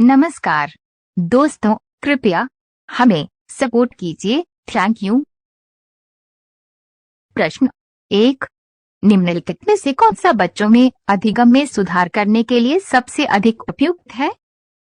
नमस्कार दोस्तों, कृपया हमें सपोर्ट कीजिए। Thank you. प्रश्न एक, निम्नलिखित में से कौन सा बच्चों में अधिगम में सुधार करने के लिए सबसे अधिक उपयुक्त है?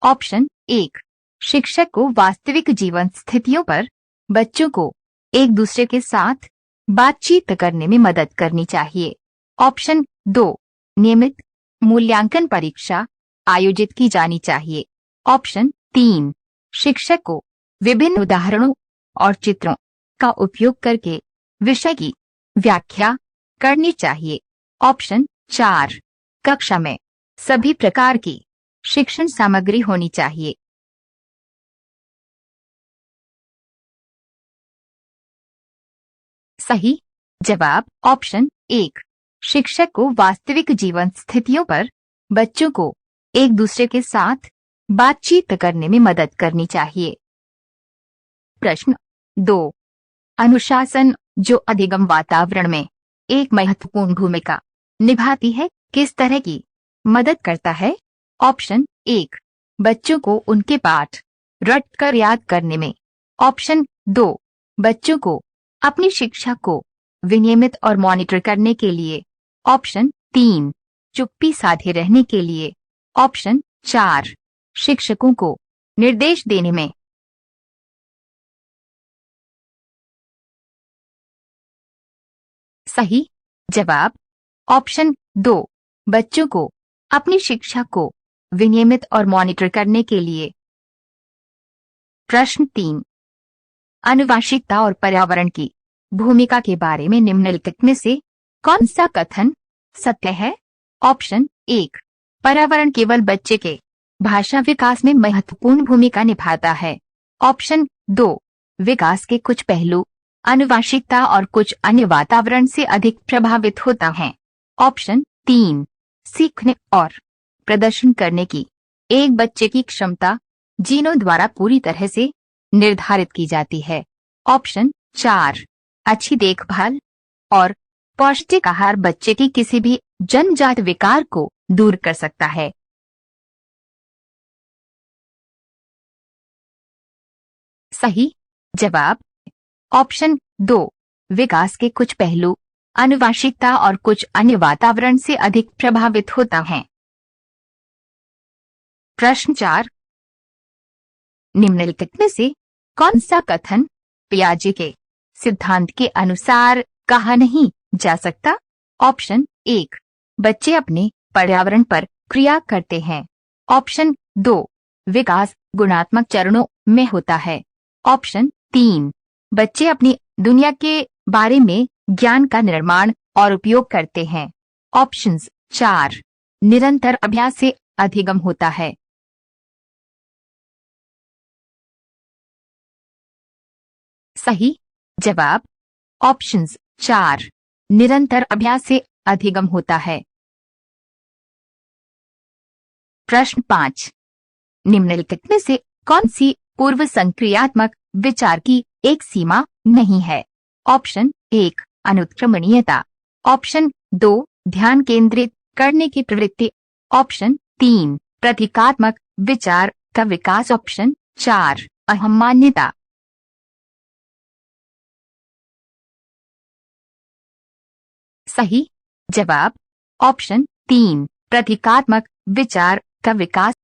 ऑप्शन एक, शिक्षक को वास्तविक जीवन स्थितियों पर बच्चों को एक दूसरे के साथ बातचीत करने में मदद करनी चाहिए। ऑप्शन दो, नियमित मूल्यांकन परीक्षा आयोजित की जानी चाहिए। ऑप्शन तीन, शिक्षक को विभिन्न उदाहरणों और चित्रों का उपयोग करके विषय की व्याख्या करनी चाहिए। ऑप्शन चार, कक्षा में सभी प्रकार की शिक्षण सामग्री होनी चाहिए। सही जवाब ऑप्शन एक, शिक्षक को वास्तविक जीवन स्थितियों पर बच्चों को एक दूसरे के साथ बातचीत करने में मदद करनी चाहिए। प्रश्न दो, अनुशासन जो अधिगम वातावरण में एक महत्वपूर्ण भूमिका निभाती है, किस तरह की मदद करता है? ऑप्शन एक, बच्चों को उनके पाठ रट कर याद करने में। ऑप्शन दो, बच्चों को अपनी शिक्षा को विनियमित और मॉनिटर करने के लिए। ऑप्शन तीन, चुप्पी साधे रहने के लिए। ऑप्शन चार, शिक्षकों को निर्देश देने में। सही जवाब ऑप्शन दो, बच्चों को अपनी शिक्षा को विनियमित और मॉनिटर करने के लिए। प्रश्न तीन, आनुवंशिकता और पर्यावरण की भूमिका के बारे में निम्नलिखित में से कौन सा कथन सत्य है? ऑप्शन एक, पर्यावरण केवल बच्चे के भाषा विकास में महत्वपूर्ण भूमिका निभाता है। ऑप्शन दो, विकास के कुछ पहलू आनुवंशिकता और कुछ अन्य वातावरण से अधिक प्रभावित होता है। ऑप्शन तीन, सीखने और प्रदर्शन करने की एक बच्चे की क्षमता जीनों द्वारा पूरी तरह से निर्धारित की जाती है। ऑप्शन चार, अच्छी देखभाल और पौष्टिक आहार बच्चे की किसी भी जन्मजात विकार को दूर कर सकता है। सही जवाब ऑप्शन दो, विकास के कुछ पहलू आनुवंशिकता और कुछ अन्य वातावरण से अधिक प्रभावित होता है। प्रश्न चार, निम्नलिखित में से कौन सा कथन पियाजे के सिद्धांत के अनुसार कहा नहीं जा सकता? ऑप्शन एक, बच्चे अपने पर्यावरण पर क्रिया करते हैं। ऑप्शन दो, विकास गुणात्मक चरणों में होता है। ऑप्शन तीन, बच्चे अपनी दुनिया के बारे में ज्ञान का निर्माण और उपयोग करते हैं। ऑप्शंस चार, निरंतर अभ्यास से अधिगम होता है। सही जवाब ऑप्शंस चार, निरंतर अभ्यास से अधिगम होता है। प्रश्न पाँच, निम्नलिखित में से कौन सी पूर्व संक्रियात्मक विचार की एक सीमा नहीं है? ऑप्शन एक, अनुत्क्रमणीयता। ऑप्शन दो, ध्यान केंद्रित करने की प्रवृत्ति। ऑप्शन तीन, प्रतीकात्मक विचार का विकास। ऑप्शन चार, अहम मान्यता। सही जवाब ऑप्शन तीन, प्रतीकात्मक विचार का विकास।